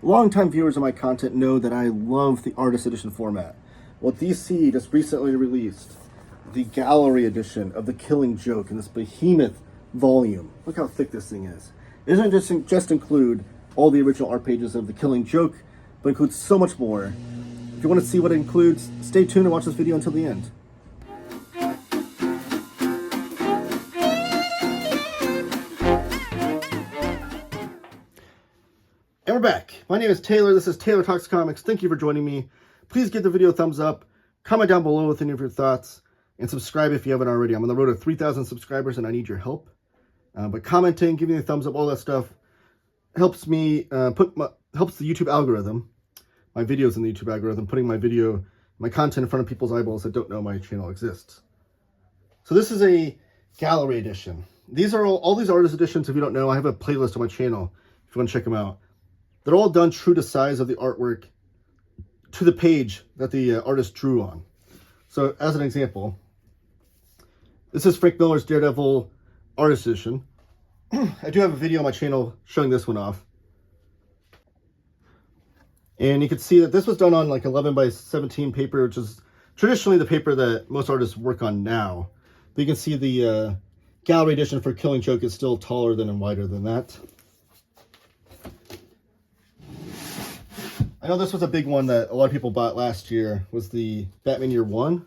Longtime viewers of my content know that I love the artist edition format. Well, DC just recently released the gallery edition of The Killing Joke in this behemoth volume. Look how thick this thing is. It doesn't just include all the original art pages of The Killing Joke, but includes so much more. If you want to see what it includes, stay tuned and watch this video until the end. And we're back. My name is Taylor. This is Taylor Talks Comics. Thank you for joining me. Please give the video a thumbs up, comment down below with any of your thoughts, and subscribe if you haven't already. I'm on the road to 3,000 subscribers and I need your help. But commenting, giving me a thumbs up, all that stuff helps me, helps the YouTube algorithm, my videos in the YouTube algorithm, putting my content in front of people's eyeballs that don't know my channel exists. So this is a gallery edition. These are all these artist editions. If you don't know, I have a playlist on my channel if you want to check them out. They're all done true to size of the artwork to the page that the artist drew on. So as an example, this is Frank Miller's Daredevil artist edition. I do have a video on my channel showing this one off. And you can see that this was done on like 11 by 17 paper, which is traditionally the paper that most artists work on now. But you can see the gallery edition for Killing Joke is still taller than and wider than that. I know this was a big one that a lot of people bought last year, was the Batman Year One.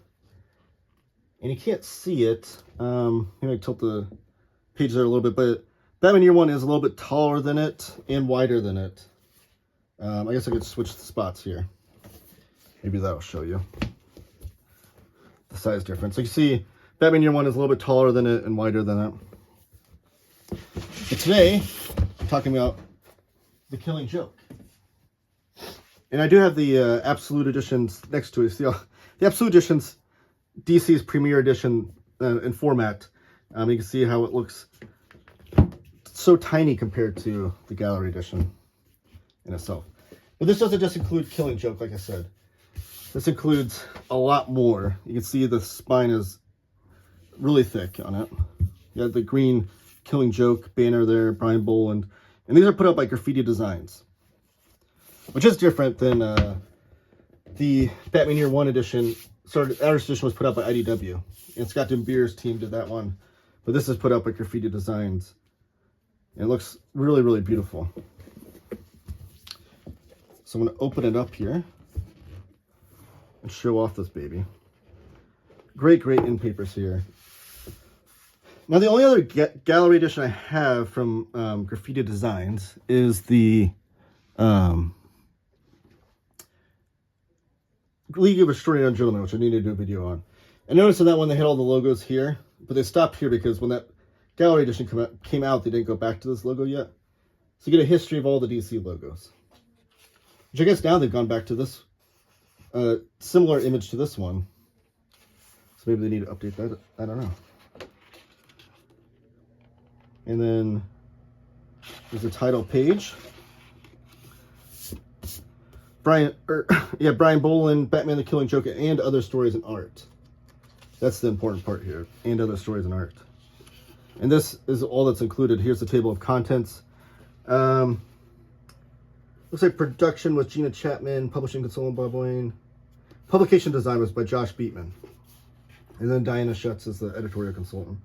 And you can't see it. Maybe I tilt the page there a little bit, but Batman Year One is a little bit taller than it and wider than it. I guess I could switch the spots here. Maybe that'll show you the size difference. So you see Batman Year One is a little bit taller than it and wider than it. But today, I'm talking about The Killing Joke. And I do have the Absolute Editions next to it. See, the Absolute Editions, DC's Premier Edition in format. You can see how it looks so tiny compared to the Gallery Edition in itself. But this doesn't just include Killing Joke, like I said. This includes a lot more. You can see the spine is really thick on it. You have the green Killing Joke banner there, Brian Bolland. And these are put up by Graffiti Designs, which is different than the Batman Year One edition. The artist edition was put out by IDW, and Scott Denbier's team did that one. But this is put out by Graffiti Designs, and it looks really, really beautiful. So I'm going to open it up here and show off this baby. Great in papers here. Now the only other gallery edition I have from Graffiti Designs is the League of Extraordinary Gentlemen, which I need to do a video on. I noticed in that one they had all the logos here, but they stopped here because when that gallery edition came out, they didn't go back to this logo yet. So you get a history of all the DC logos, which I guess now they've gone back to this similar image to this one. So maybe they need to update that. I don't know. And then there's the title page. Brian Bolland, Batman the Killing Joke, and other stories and art. That's the important part here, and other stories and art. And this is all that's included. Here's the table of contents. Looks like production was Gina Chapman, publishing consultant Bob Wayne, publication design was by Josh Beatman, and then Diana Schutz is the editorial consultant.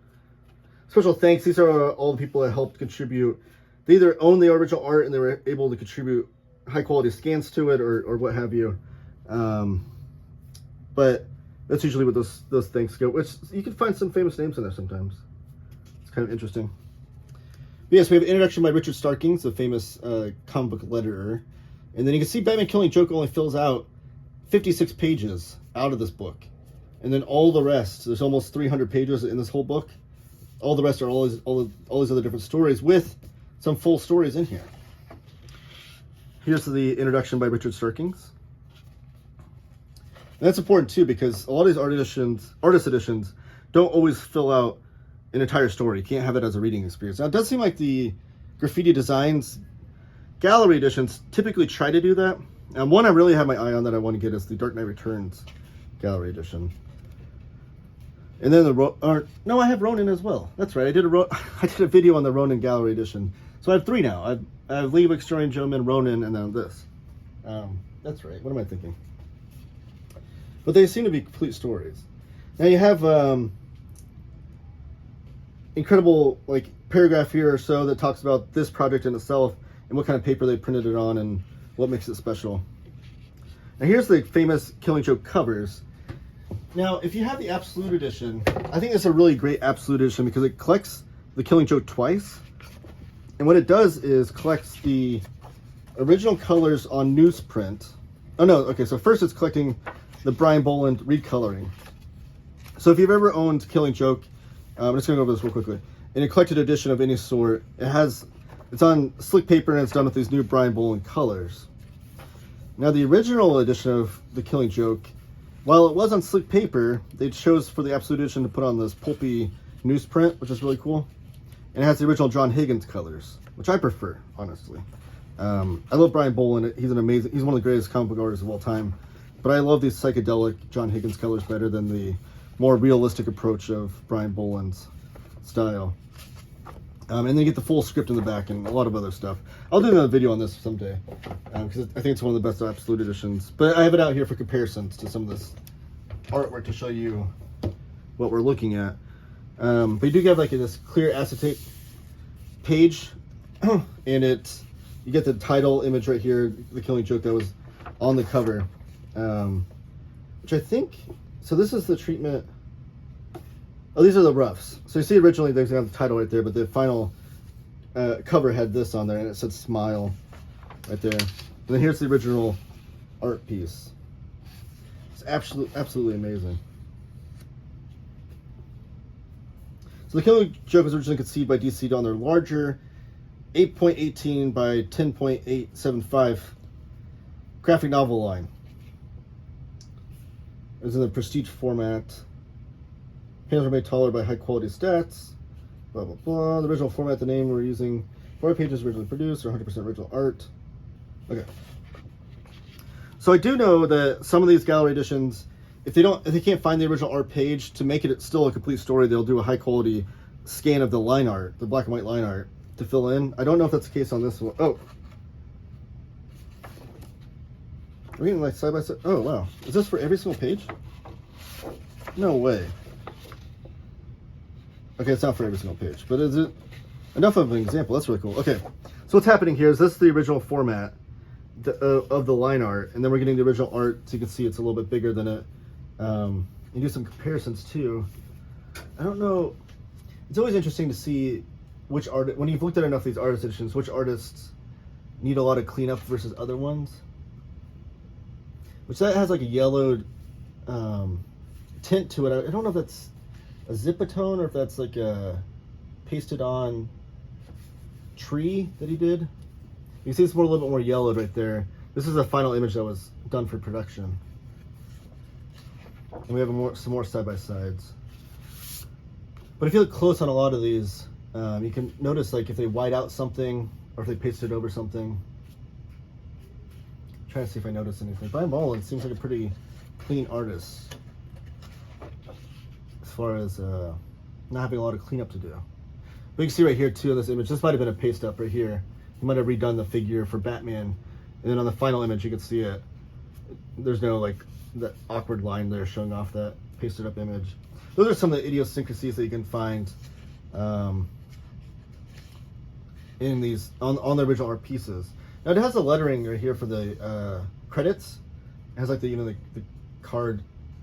Special thanks. These are all the people that helped contribute. They either own the original art and they were able to contribute high quality scans to it or what have you. But that's usually what those things go. Which you can find some famous names in there sometimes. It's kind of interesting. But yes, we have an introduction by Richard Starkings, the famous comic book letterer. And then you can see Batman Killing Joke only fills out 56 pages out of this book. And then all the rest, there's almost 300 pages in this whole book. All the rest are all these other different stories with some full stories in here. Here's the introduction by Richard Starkings. And that's important too because a lot of these artist editions don't always fill out an entire story. You can't have it as a reading experience. Now it does seem like the Graffiti Designs gallery editions typically try to do that. And one I really have my eye on that I want to get is the Dark Knight Returns gallery edition. And then I have Ronin as well. That's right. I did a video on the Ronin Gallery Edition. So I have 3 now. I have Loeb, Extraordinary Gentleman, Ronin, and then this. That's right. What am I thinking? But they seem to be complete stories. Now you have incredible like paragraph here or so that talks about this project in itself and what kind of paper they printed it on and what makes it special. Now here's the famous Killing Joke covers. Now if you have the Absolute Edition, I think it's a really great Absolute Edition because it collects the Killing Joke twice. And what it does is collects the original colors on newsprint. Oh no, okay, so first it's collecting the Brian Bolland recoloring. So if you've ever owned Killing Joke, I'm just going to go over this real quickly. In a collected edition of any sort, it's on slick paper and it's done with these new Brian Bolland colors. Now the original edition of the Killing Joke, while it was on slick paper, they chose for the Absolute Edition to put on this pulpy newsprint, which is really cool. And it has the original John Higgins colors, which I prefer, honestly. I love Brian Bolland. He's one of the greatest comic book artists of all time. But I love these psychedelic John Higgins colors better than the more realistic approach of Brian Bolland's style. And then you get the full script in the back and a lot of other stuff. I'll do another video on this someday because I think it's one of the best Absolute Editions. But I have it out here for comparisons to some of this artwork to show you what we're looking at. But you do get like this clear acetate page, and you get the title image right here, the Killing Joke that was on the cover, which I think. So this is the treatment. Oh, these are the roughs. So you see, originally they have the title right there, but the final cover had this on there, and it said "Smile" right there. And then here's the original art piece. It's absolutely amazing. So the Killing Joke was originally conceived by DC on their larger 8.18 by 10.875 graphic novel line. It was in the prestige format. Panels were made taller by high quality stats. Blah, blah, blah. The original format, the name we're using, 4 pages originally produced, or 100% original art. Okay. So I do know that some of these gallery editions, if they can't find the original art page, to make it still a complete story, they'll do a high quality scan of the line art, the black and white line art, to fill in. I don't know if that's the case on this one. Oh. We're getting like side by side. Oh, wow. Is this for every single page? No way. Okay, it's not for every single page, but is it enough of an example? That's really cool. Okay, so what's happening here is this is the original format of the line art, and then we're getting the original art, so you can see it's a little bit bigger than it. You do some comparisons too. I don't know. It's always interesting to see which art, when you've looked at enough of these artist editions, which artists need a lot of cleanup versus other ones. Which that has like a yellowed tint to it. I don't know if that's a zipatone or if that's like a pasted on tree that he did. You see it's more a little bit more yellowed right there. This is a final image that was done for production. And we have some more side-by-sides. But if you look close on a lot of these, you can notice like if they white out something or if they pasted over something. I'm trying to see if I notice anything. Brian Bolland seems like a pretty clean artist as far as not having a lot of cleanup to do. But you can see right here too in this image, this might have been a paste up right here. He might have redone the figure for Batman. And then on the final image, you can see it. There's no like that awkward line there showing off that pasted up image. Those are some of the idiosyncrasies that you can find in these on the original art pieces. Now it has the lettering right here for the credits. It has like the card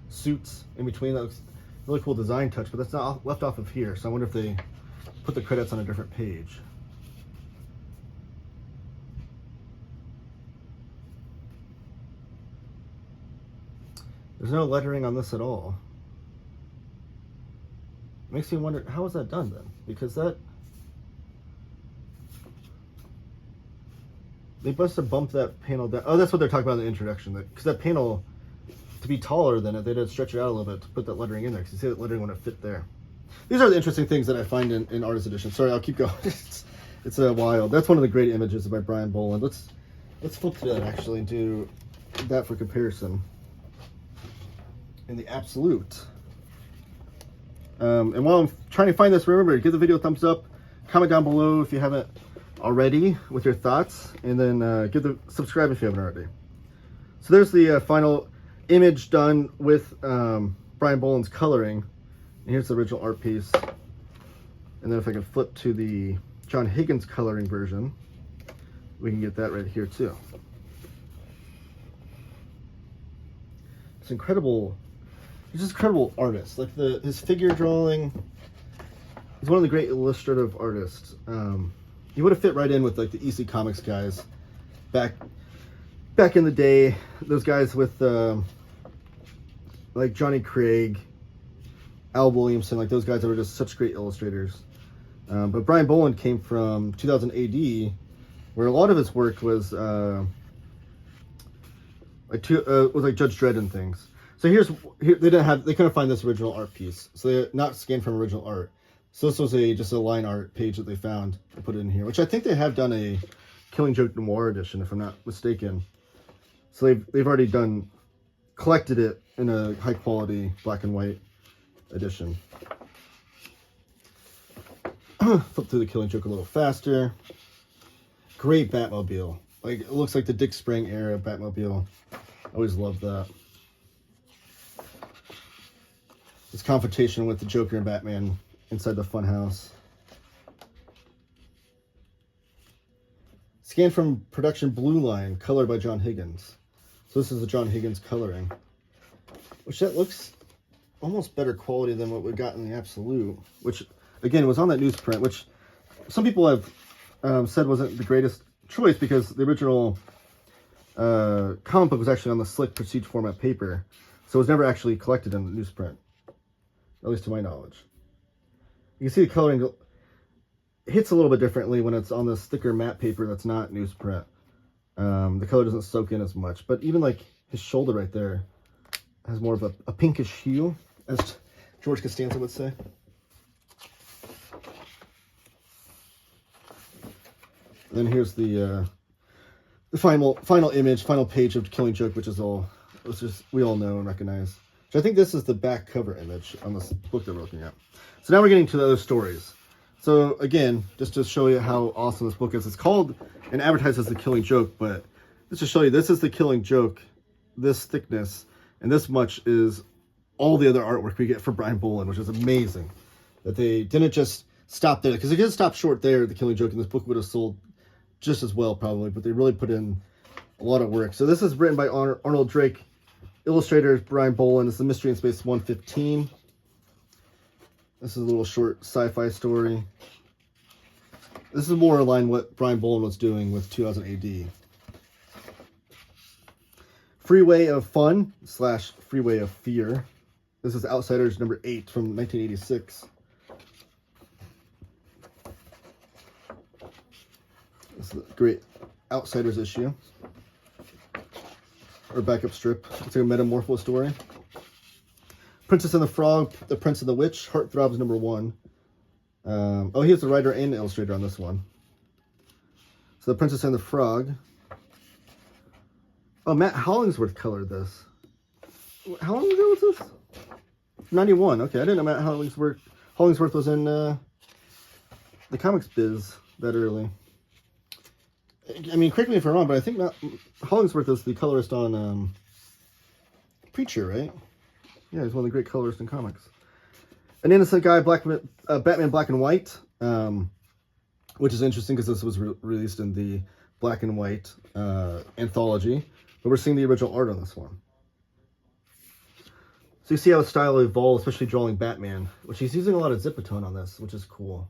suits in between. That looks really cool design touch, but that's not left off of here. So I wonder if they put the credits on a different page. There's no lettering on this at all. Makes me wonder, how was that done then? Because they must have bumped that panel down. Oh, that's what they're talking about in the introduction. Because that panel, to be taller than it, they did stretch it out a little bit to put that lettering in there. Because you see that lettering when it fit there. These are the interesting things that I find in artist edition. Sorry, I'll keep going. It's wild. That's one of the great images by Brian Bolland. Let's flip to that actually and do that for comparison. In the Absolute. And while I'm trying to find this, remember, give the video a thumbs up, comment down below if you haven't already with your thoughts, and then subscribe if you haven't already. So there's the final image done with Brian Bolland's coloring, and here's the original art piece. And then if I can flip to the John Higgins coloring version, we can get that right here too. It's incredible. He's just incredible artist. Like his figure drawing. He's one of the great illustrative artists. He would have fit right in with like the EC Comics guys back in the day. Those guys with like Johnny Craig, Al Williamson, like those guys that were just such great illustrators. But Brian Bolland came from 2000 AD, where a lot of his work was like Judge Dredd and things. So here they couldn't find this original art piece, so they're not scanned from original art. So this was just a line art page that they found and put it in here, which I think they have done a Killing Joke Noir edition, if I'm not mistaken. So they've already collected it in a high quality black and white edition. Flip through the Killing Joke a little faster. Great Batmobile. Like, it looks like the Dick Sprang era Batmobile. I always loved that. This confrontation with the Joker and Batman inside the funhouse. Scanned from production Blue Line, colored by John Higgins. So this is the John Higgins coloring, which that looks almost better quality than what we got in the Absolute, which again was on that newsprint, which some people have said wasn't the greatest choice because the original comic book was actually on the slick prestige format paper, so it was never actually collected in the newsprint, at least to my knowledge. You can see the coloring hits a little bit differently when it's on this thicker matte paper that's not newsprint. The color doesn't soak in as much, but even like his shoulder right there has more of a pinkish hue, as George Costanza would say. And then here's the final image, final page of Killing Joke, which we all know and recognize. So I think this is the back cover image on this book that we're looking at. So now we're getting to the other stories. So again, just to show you how awesome this book is, it's called and advertised as the Killing Joke, but just to show you, this is the Killing Joke, this thickness, and this much is all the other artwork we get for Brian Bolland, which is amazing. That they didn't just stop there, because if they did stop short there, the Killing Joke, and this book would have sold just as well probably, but they really put in a lot of work. So this is written by Arnold Drake, illustrators Brian Bolland. This is the Mystery in Space 115. This is a little short sci-fi story. This is more in line with what Brian Bolland was doing with 2000 AD. Freeway of Fun / Freeway of Fear. This is Outsiders number 8 from 1986. This is a great Outsiders issue. Or backup strip. It's like a Metamorpho story. Princess and the Frog, The Prince and the Witch, Heartthrobs number 1. Oh, he was the writer and illustrator on this one. So The Princess and the Frog. Oh, Matt Hollingsworth colored this. How long ago was this? 91. Okay, I didn't know Matt Hollingsworth was in the comics biz that early. I mean, correct me if I'm wrong, but I think Matt Hollingsworth is the colorist on Preacher, right? Yeah, he's one of the great colorists in comics. An Innocent Guy, Batman Black and White, which is interesting because this was released in the black and white anthology, but we're seeing the original art on this one. So you see how his style evolved, especially drawing Batman, which he's using a lot of Zipatone on this, which is cool.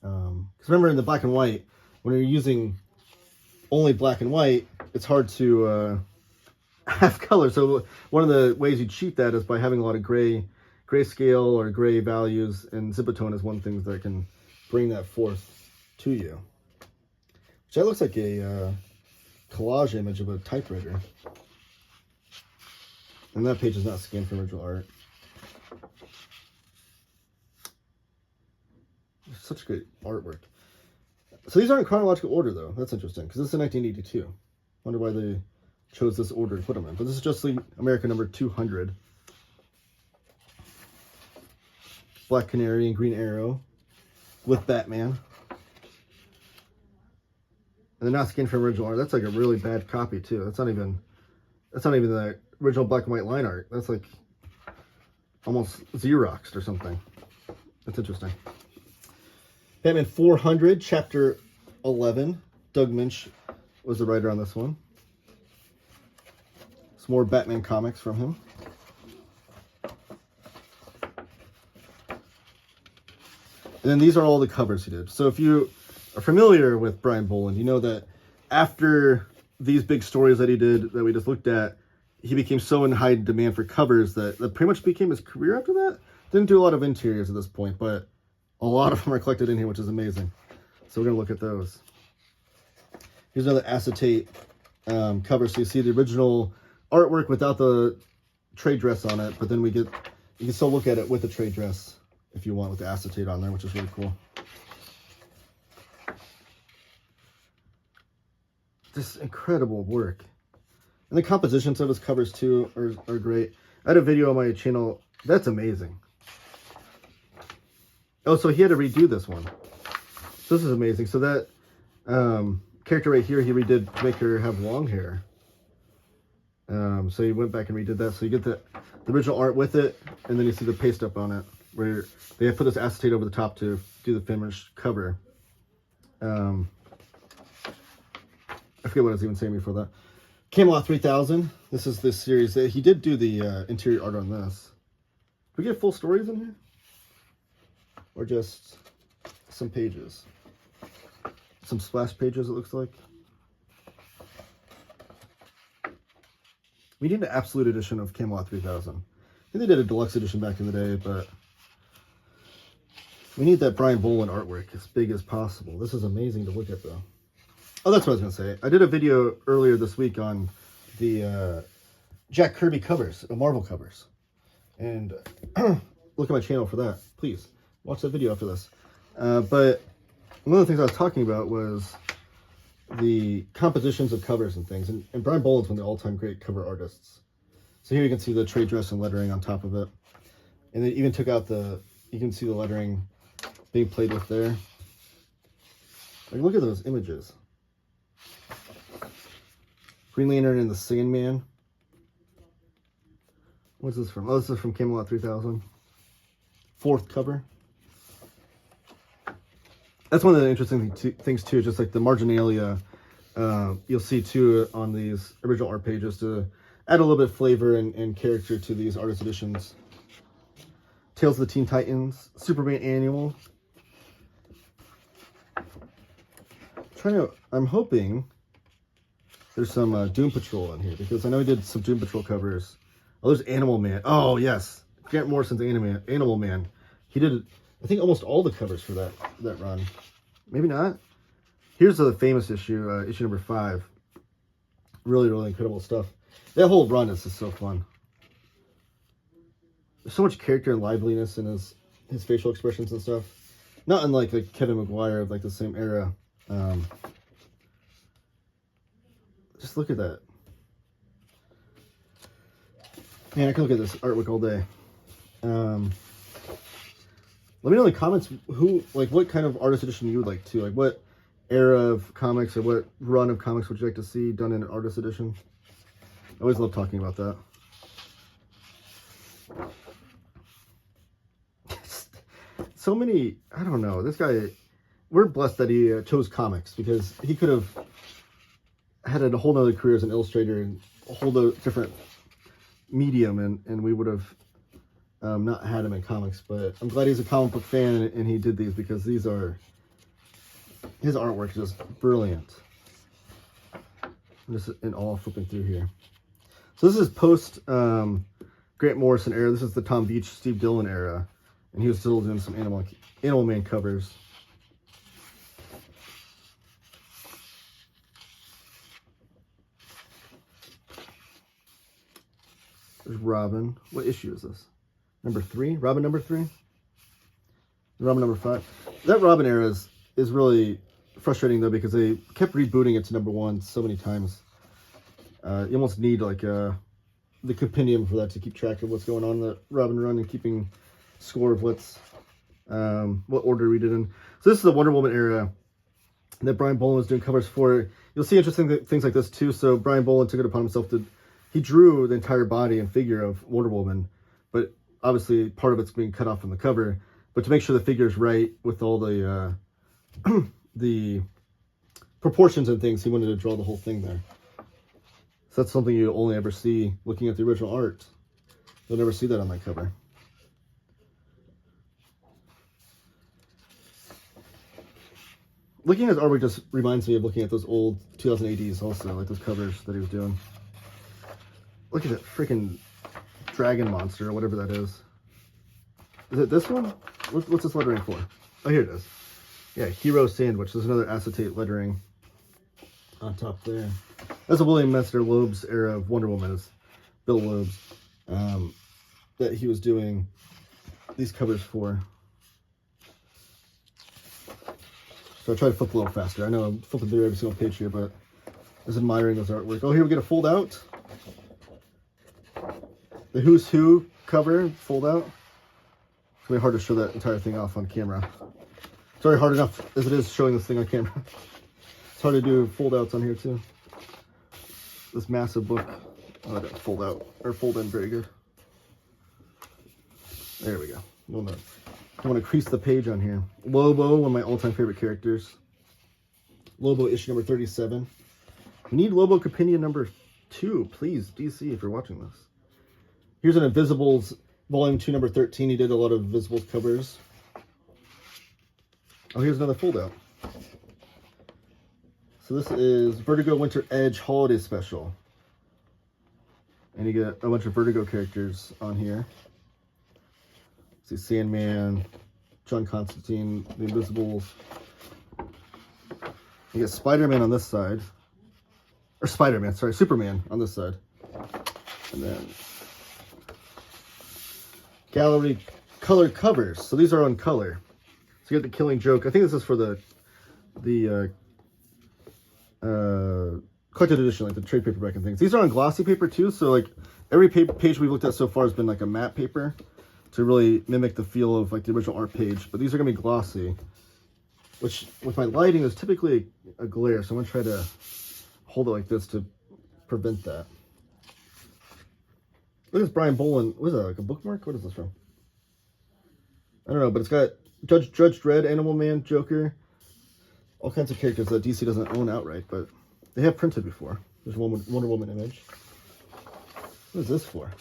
Because remember, in the black and white, when you're using only black and white, it's hard to have color. So one of the ways you cheat that is by having a lot of grayscale or gray values, and Zipatone is one thing that can bring that forth to you. Which that looks like a collage image of a typewriter. And that page is not scanned from original art. Such great artwork. So these aren't in chronological order, though. That's interesting, because this is 1982. Wonder why they chose this order to put them in. But this is Justice League America number 200. Black Canary and Green Arrow with Batman. And they're not scanned from original art. That's like a really bad copy too. That's not even the original black and white line art. That's like almost Xeroxed or something. That's interesting. Batman 400, Chapter 11. Doug Minch was the writer on this one. Some more Batman comics from him. And then these are all the covers he did. So if you are familiar with Brian Bolland, you know that after these big stories that he did that we just looked at, he became so in high demand for covers that pretty much became his career after that. Didn't do a lot of interiors at this point, but a lot of them are collected in here, which is amazing. So we're going to look at those. Here's another acetate cover. So you see the original artwork without the trade dress on it, but then you can still look at it with the trade dress if you want, with the acetate on there, which is really cool. Just incredible work. And the compositions of his covers too are great. I had a video on my channel. That's amazing. Oh, so he had to redo this one. So this is amazing. So that character right here, he redid to make her have long hair. So he went back and redid that. So you get the original art with it, and then you see the paste up on it, where they have put this acetate over the top to do the finished cover. I forget what I was even saying before that. Camelot 3000. This is this series. He did do the interior art on this. Do we get full stories in here? Or just some pages? Some splash pages, it looks like. We need an absolute edition of Camelot 3000. I think they did a deluxe edition back in the day, but we need that Brian Bolland artwork as big as possible. This is amazing to look at, though. Oh, that's what I was going to say. I did a video earlier this week on the Jack Kirby covers, Marvel covers. And look at my channel for that. Please, watch that video after this. But one of the things I was talking about was the compositions of covers and things. And Brian Bolland's one of the all-time great cover artists. So here you can see the trade dress and lettering on top of it. And they even took out you can see the lettering being played with there. Like, look at those images. Green Lantern and the Sandman. What's this from? Oh, this is from Camelot 3000. 4th cover. That's one of the interesting things too, just like the marginalia you'll see too on these original art pages to add a little bit of flavor and character to these artist editions. Tales of the Teen Titans, Superman Annual. I'm hoping there's some Doom Patrol in here, because I know he did some Doom Patrol covers. Oh, there's Animal Man. Oh, yes. Grant Morrison's Animal Man. He did, I think, almost all the covers for that run. Maybe not. Here's the famous issue, issue number 5. Really, really incredible stuff. That whole run is just so fun. There's so much character and liveliness in his facial expressions and stuff. Not unlike like Kevin Maguire of like the same era. Just look at that. Man, I can look at this artwork all day. Let me know in the comments what kind of artist edition you would like to. Like, what era of comics or what run of comics would you like to see done in an artist edition? I always love talking about that. So many, I don't know. This guy, we're blessed that he chose comics, because he could have had a whole nother career as an illustrator and a whole different medium, and we would have not had him in comics. But I'm glad he's a comic book fan and he did these, because his artwork is just brilliant. I'm just in awe flipping through here. So this is post Grant Morrison era. This is the Tom Beach, Steve Dillon era, and he was still doing some Animal Man covers. There's Robin. What issue is this? Number 3? Robin number 3? Robin number 5. That Robin era is really frustrating, though, because they kept rebooting it to number 1 so many times. You almost need like the compendium for that to keep track of what's going on in the Robin run and keeping score of what order we did in. So this is the Wonder Woman era. that Brian Bolland was doing covers for. You'll see interesting things like this too. So Brian Bolland took it upon himself he drew the entire body and figure of Wonder Woman, but obviously part of it's being cut off from the cover. But to make sure the figure is right with all the the proportions and things, he wanted to draw the whole thing there. So that's something you only ever see looking at the original art. You'll never see that on that cover. Looking at his artwork just reminds me of looking at those old 2080s also, like those covers that he was doing. Look at that freaking dragon monster or whatever that is. Is it this one? What's this lettering for? Oh, here it is. Yeah, Hero Sandwich. There's another acetate lettering on top there. That's a William Mester Loeb's era of Wonder Woman, is Bill Loeb's, that he was doing these covers for. So I try to flip a little faster. I know I'm flipping through every single page here, but I was admiring his artwork. Oh, here we get a fold out. The Who's Who cover, fold out. It's really hard to show that entire thing off on camera. It's already hard enough as it is showing this thing on camera. It's hard to do fold outs on here too. This massive book. Oh, I didn't fold out, or fold in very good. There we go. I want to crease the page on here. Lobo, one of my all-time favorite characters. Lobo issue number 37. We need Lobo Compendium number 2, please, DC, if you're watching this. Here's an Invisibles, volume 2, number 13. He did a lot of Invisibles covers. Oh, here's another fold-out. So this is Vertigo Winter Edge Holiday Special. And you get a bunch of Vertigo characters on here. See Sandman, John Constantine, the Invisibles. You get Spider-Man on this side. Or Spider-Man, sorry, Superman on this side. And then gallery color covers. So these are on color. So you get the Killing Joke. I think this is for the collected edition, like the trade paperback and things. These are on glossy paper too. So like every page we've looked at so far has been like a matte paper, to really mimic the feel of like the original art page. But these are going to be glossy, which with my lighting is typically a glare. So I'm going to try to hold it like this to prevent that. Look at this Brian Bolland. What is that, like a bookmark? What is this from? I don't know, but it's got Judge Dredd, Animal Man, Joker, all kinds of characters that DC doesn't own outright, but they have printed before. There's one Wonder Woman image. What is this for?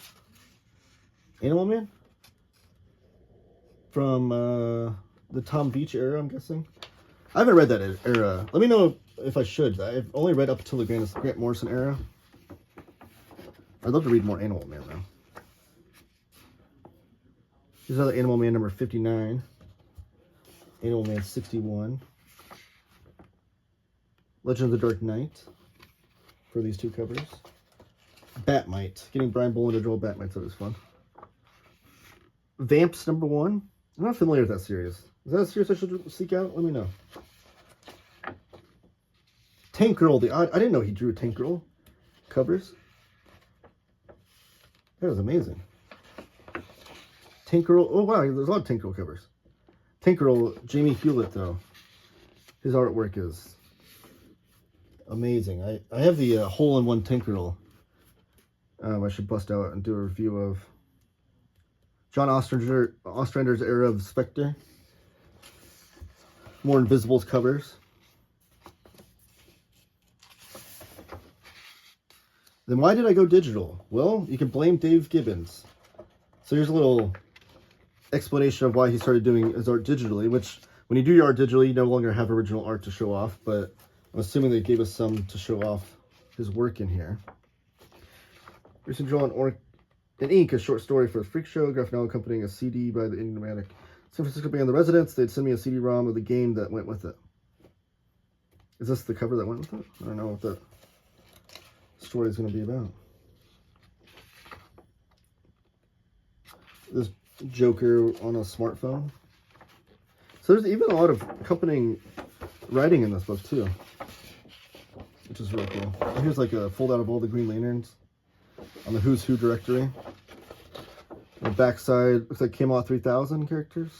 Animal Man? From the Tom Beach era, I'm guessing. I haven't read that era. Let me know if I should. I've only read up until the Grant Morrison era. I'd love to read more Animal Man, though. Here's another Animal Man number 59. Animal Man 61. Legend of the Dark Knight for these two covers. Batmite. Getting Brian Bolland to draw Batmite's always fun. Vamps number 1. I'm not familiar with that series. Is that a series I should seek out? Let me know. Tank Girl. I didn't know he drew Tank Girl covers. That was amazing. Tank Girl. Oh, wow. There's a lot of Tank Girl covers. Tank Girl, Jamie Hewlett, though. His artwork is amazing. I have the hole-in-one Tank Girl. I should bust out and do a review of. John Ostrander's era of Spectre. More Invisibles covers. Then why did I go digital? Well, you can blame Dave Gibbons. So here's a little explanation of why he started doing his art digitally, which when you do your art digitally, you no longer have original art to show off, but I'm assuming they gave us some to show off his work in here. Here's some drawing in ink, a short story for the Freak Show, graphic novel accompanying a CD by the Enigmatic San Francisco band The Residents. They'd send me a CD-ROM of the game that went with it. Is this the cover that went with it? I don't know what that story is going to be about. This Joker on a smartphone. So there's even a lot of accompanying writing in this book too, which is really cool. And here's like a fold out of all the Green Lanterns on the Who's Who directory. The backside looks like Camelot 3000 characters.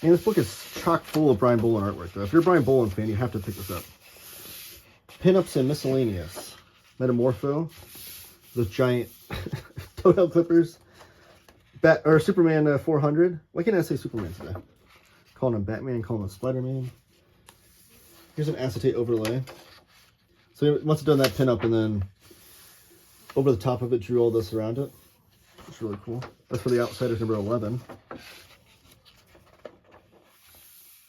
And this book is chock full of Brian Bolland artwork, though. If you're a Brian Bolland fan, you have to pick this up. Pinups and Miscellaneous. Metamorpho. Those giant toenail clippers. Superman 400. Why can't I say Superman today? Calling him Batman, calling him Spider-Man. Here's an acetate overlay. So he must have done that pinup and then over the top of it drew all this around it. It's really cool. That's for The Outsiders number 11.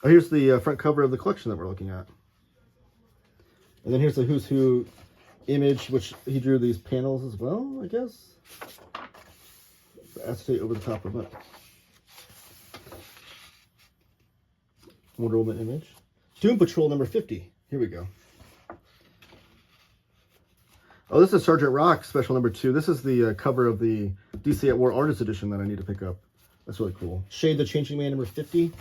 Oh, here's the front cover of the collection that we're looking at. And then here's the Who's Who image, which he drew these panels as well, I guess. The acetate over the top of it. Wonder Woman image. Doom Patrol number 50. Here we go. Oh, this is Sergeant Rock special number 2. This is the cover of the DC at War Artist Edition that I need to pick up. That's really cool. Shade the Changing Man number 50.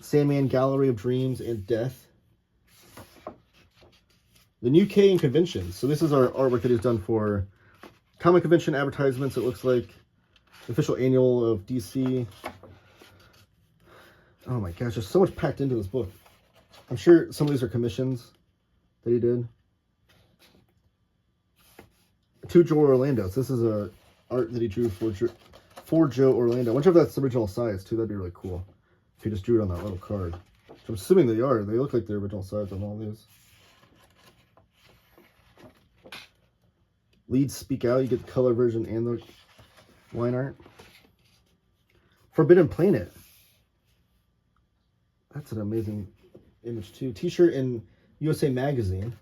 Sandman Gallery of Dreams and Death. The New K and Conventions. So this is our artwork that he's done for comic convention advertisements. It looks like the official annual of DC. Oh my gosh, there's so much packed into this book. I'm sure some of these are commissions that he did. To Joe Orlando. So this is a art that he drew for Joe Orlando. I wonder if that's the original size too. That'd be really cool. If he just drew it on that little card. Which I'm assuming they are. They look like the original size on all these. Leads Speak Out. You get the color version and the line art. Forbidden Planet. That's an amazing image too. T-shirt in USA Magazine.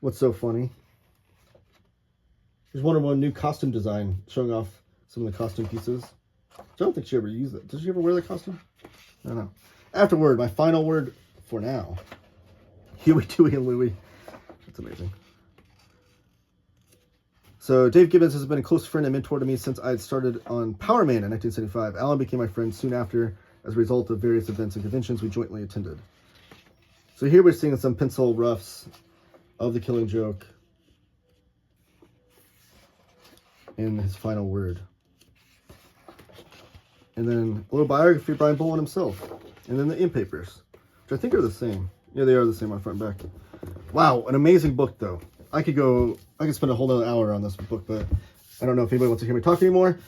What's so funny? Here's Wonder Woman new costume design, showing off some of the costume pieces. I don't think she ever used it. Did she ever wear the costume? I don't know. Afterword, my final word for now. Huey, Dewey, and Louie. That's amazing. So Dave Gibbons has been a close friend and mentor to me since I had started on Power Man in 1975. Alan became my friend soon after as a result of various events and conventions we jointly attended. So here we're seeing some pencil roughs of The Killing Joke and his final word. And then a little biography of Brian Bolland himself. And then the in papers, which I think are the same. Yeah, they are the same on front and back. Wow, an amazing book though. I could spend a whole other hour on this book, but I don't know if anybody wants to hear me talk anymore.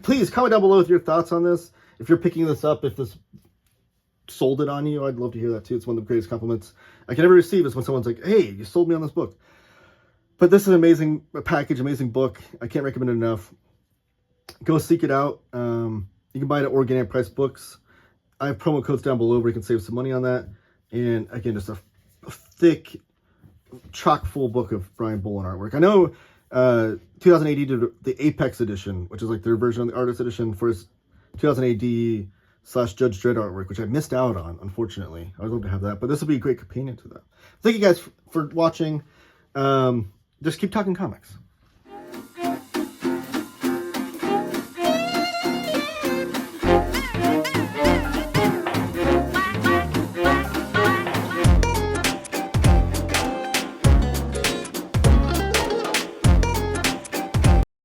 Please comment down below with your thoughts on this. If you're picking this up, if this sold it on you, I'd love to hear that too. It's one of the greatest compliments I can ever receive is when someone's like, hey, you sold me on this book. But this is an amazing package, amazing book. I can't recommend it enough. Go seek it out. You can buy it at Organic Price Books. I have promo codes down below where you can save some money on that. And again, just a thick, chock full book of Brian Bolland artwork. I know 2008 did the Apex edition, which is like their version of the artist edition for his 2008 / Judge Dredd artwork, which I missed out on, unfortunately. I would love to have that, but this will be a great companion to that. Thank you guys for watching. Just keep talking comics.